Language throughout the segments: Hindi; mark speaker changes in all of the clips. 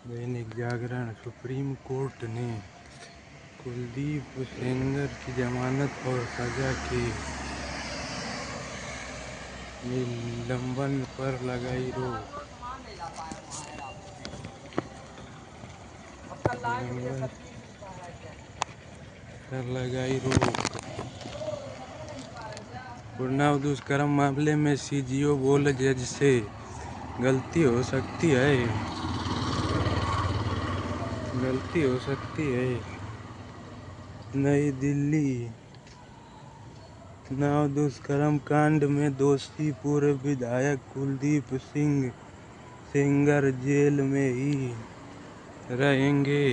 Speaker 1: दैनिक जागरण। सुप्रीम कोर्ट ने कुलदीप सेंगर की जमानत और सजा के निलंबन पर लगाई रोक। उन्नाव दुष्कर्म मामले में सीजीओ बोले जज से गलती हो सकती है। नई दिल्ली। उन्नाव दुष्कर्म कांड में दोषी पूर्व विधायक कुलदीप सिंह सेंगर जेल में ही रहेंगे।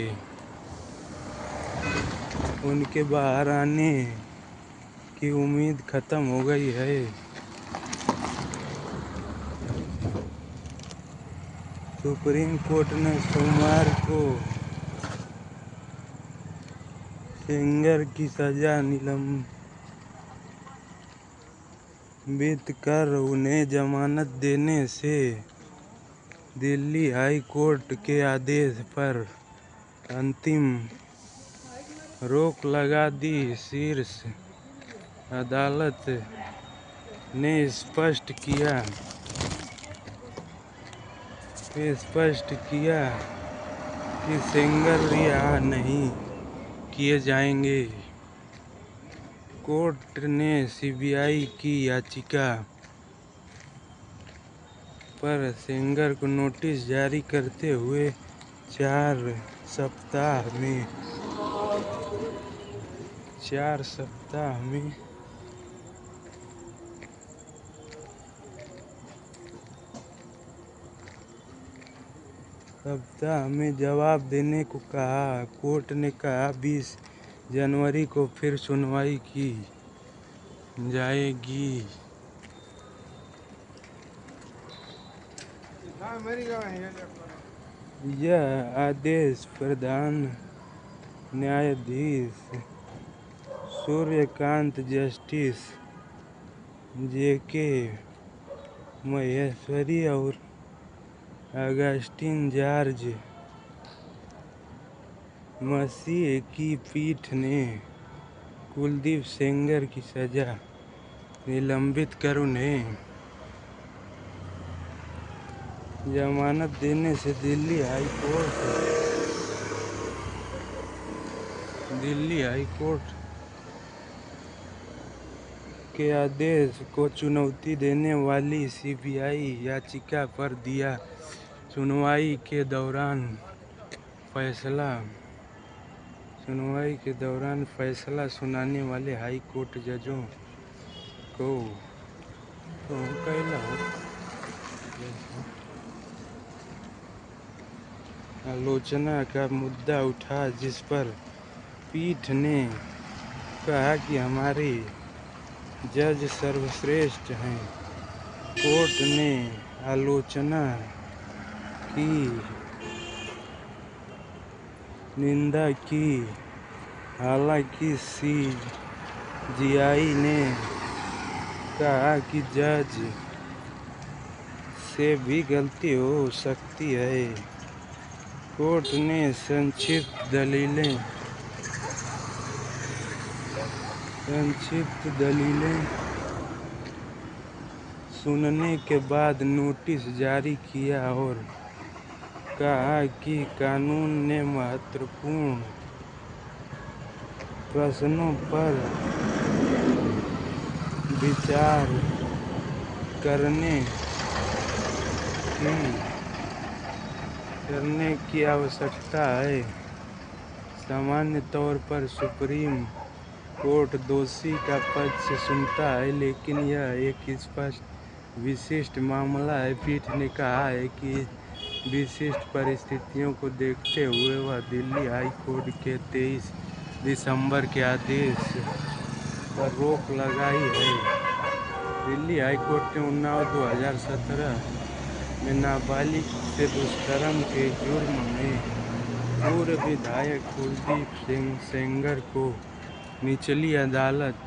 Speaker 1: उनके बाहर आने की उम्मीद खत्म हो गई है। सुप्रीम कोर्ट ने सोमवार को सेंगर की सजा निलंबित कर उन्हें जमानत देने से दिल्ली हाई कोर्ट के आदेश पर अंतिम रोक लगा दी। शीर्ष अदालत ने स्पष्ट किया कि सेंगर रिहा नहीं किए जाएंगे। कोर्ट ने सीबीआई की याचिका पर सेंगर को नोटिस जारी करते हुए 4 सप्ताह में जवाब देने को कहा। कोर्ट ने कहा 20 जनवरी को फिर सुनवाई की जाएगी। यह आदेश प्रधान न्यायाधीश सूर्यकांत, जस्टिस जेके महेश्वरी और अगस्टिन जॉर्ज मसीह की पीठ ने कुलदीप सेंगर की सजा निलंबित कर उन्हें जमानत देने से दिल्ली हाई कोर्ट के आदेश को चुनौती देने वाली सीबीआई याचिका पर दिया। सुनवाई के दौरान फैसला सुनाने वाले हाई कोर्ट जजों को आलोचना का मुद्दा उठा, जिस पर पीठ ने कहा कि हमारे जज सर्वश्रेष्ठ हैं। कोर्ट ने आलोचना की निंदा की। हालांकि सीजीआई ने कहा कि जज से भी गलती हो सकती है। कोर्ट ने संक्षिप्त दलीलें सुनने के बाद नोटिस जारी किया और कहा कि कानून ने महत्वपूर्ण प्रश्नों पर विचार करने की आवश्यकता है। सामान्य तौर पर सुप्रीम कोर्ट दोषी का पक्ष सुनता है, लेकिन यह एक विशिष्ट मामला है। पीठ ने कहा है कि विशिष्ट परिस्थितियों को देखते हुए वह दिल्ली हाई कोर्ट के 23 दिसंबर के आदेश पर रोक लगाई है। दिल्ली हाई कोर्ट ने उन्नाव 2017 में नाबालिग से दुष्कर्म के जुर्म में पूर्व विधायक कुलदीप सेंगर को निचली अदालत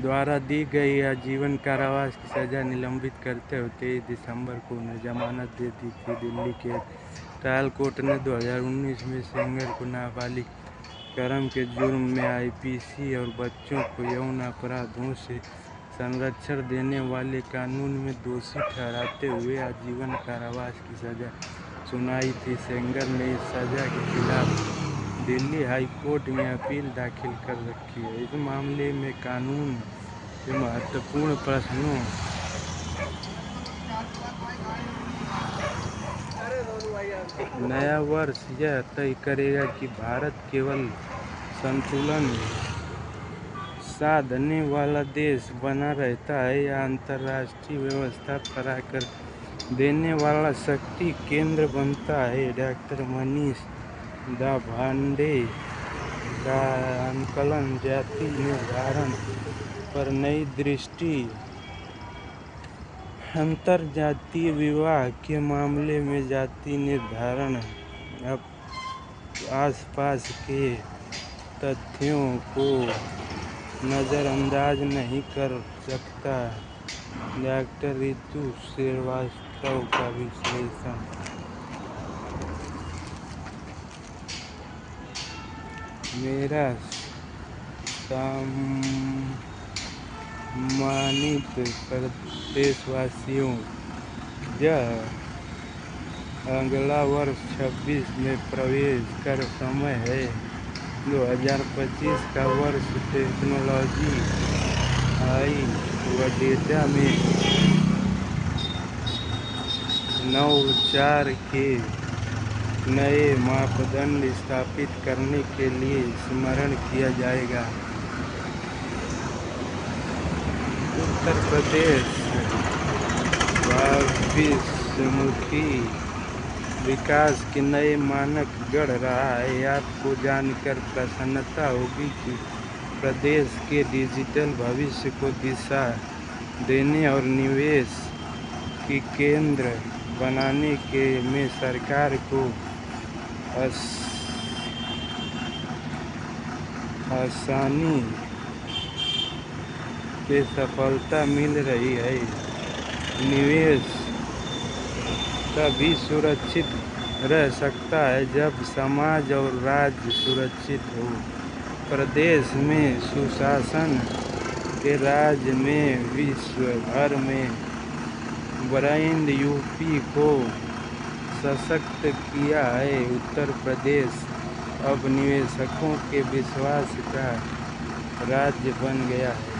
Speaker 1: द्वारा दी गई आजीवन कारावास की सजा निलंबित करते हुए 23 दिसंबर को उन्हें जमानत दे दी थी। दिल्ली के एक ट्रायल कोर्ट ने 2019 में सेंगर को नाबालिग कर्म के जुर्म में आईपीसी और बच्चों को यौन अपराधों से संरक्षण देने वाले कानून में दोषी ठहराते हुए आजीवन कारावास की सजा सुनाई थी। सेंगर ने इस सजा के खिलाफ दिल्ली हाई कोर्ट में अपील दाखिल कर रखी है। इस मामले में कानून के महत्वपूर्ण प्रश्नों नया वर्ष यह तय करेगा कि भारत केवल संतुलन साधने वाला देश बना रहता है या अंतर्राष्ट्रीय व्यवस्था पर आकर देने वाला शक्ति केंद्र बनता है। डॉक्टर मनीष दाभाडे का आकलन जाति निर्धारण पर नई दृष्टि। अंतरजातीय विवाह के मामले में जाति निर्धारण अब आसपास के तथ्यों को नज़रअंदाज नहीं कर सकता। डॉक्टर रितु श्रीवास्तव का विश्लेषण। मेरा सम्मानित देशवासियों, यह अगला वर्ष 26 में प्रवेश कर समय है। 2025 का वर्ष टेक्नोलॉजी आई व डेटा में नवाचार के नए मापदंड स्थापित करने के लिए स्मरण किया जाएगा। उत्तर प्रदेश भविष्योन्मुखी विकास के नए मानक गढ़ रहा है। आपको जानकर प्रसन्नता होगी कि प्रदेश के डिजिटल भविष्य को दिशा देने और निवेश की केंद्र बनाने के में सरकार को आसानी से सफलता मिल रही है। निवेश तभी सुरक्षित रह सकता है जब समाज और राज्य सुरक्षित हो। प्रदेश में सुशासन के राज्य में विश्व भर में ब्रांड यूपी को सशक्त किया है। उत्तर प्रदेश अब निवेशकों के विश्वास का राज्य बन गया है।